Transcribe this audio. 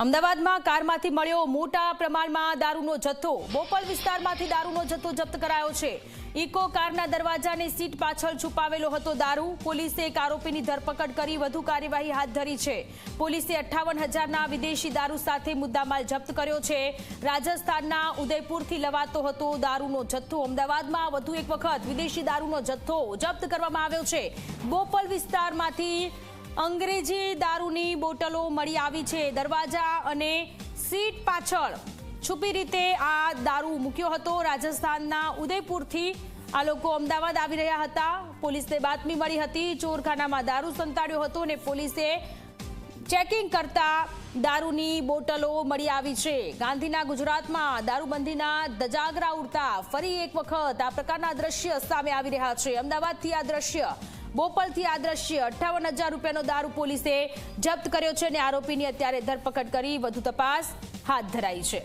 અમદાવાદમાં કારમાંથી મળ્યો મોટા પ્રમાણમાં દારૂનો જથ્થો। બોપલ વિસ્તારમાંથી દારૂનો જથ્થો જપ્ત કરાયો છે। ઇકો કારના દરવાજાની સીટ પાછળ છુપાવેલો હતો દારૂ। પોલીસે એક આરોપીની ધરપકડ કરી વધુ કાર્યવાહી હાથ ધરી છે। પોલીસે 58,000ના વિદેશી દારૂ સાથે મુદ્દામાલ જપ્ત કર્યો છે। રાજસ્થાનના ઉદયપુરથી લવાતો હતો દારૂનો જથ્થો। અમદાવાદમાં વધુ એક વખત વિદેશી દારૂનો જથ્થો જપ્ત કરવામાં આવ્યો છે। બોપલ વિસ્તારમાંથી અંગ્રેજી દારૂની બોટલો મળી આવી છે। દરવાજા અને સીટ પાછળ છુપી રીતે આ દારૂ મૂક્યો હતો। રાજસ્થાનના ઉદયપુરથી આ લોકો અમદાવાદ આવી રહ્યા હતા। પોલીસને બાતમી મળી હતી ચોરખાનામાં દારૂ સંતાડ્યો હતો અને પોલીસે ચેકિંગ કરતા દારૂની બોટલો મળી આવી છે। ગાંધીના ગુજરાતમાં દારૂબંધીના ધજાગરા ઉડતા ફરી એક વખત આ પ્રકારના દ્રશ્ય સામે આવી રહ્યા છે। અમદાવાદથી આ દ્રશ્ય, બોપલથી આ દ્રશ્ય, 58,000 રૂપિયાનો દારૂ પોલીસે જપ્ત કર્યો છે અને આરોપીની અત્યારે ધરપકડ કરી વધુ તપાસ હાથ ધરાઈ છે।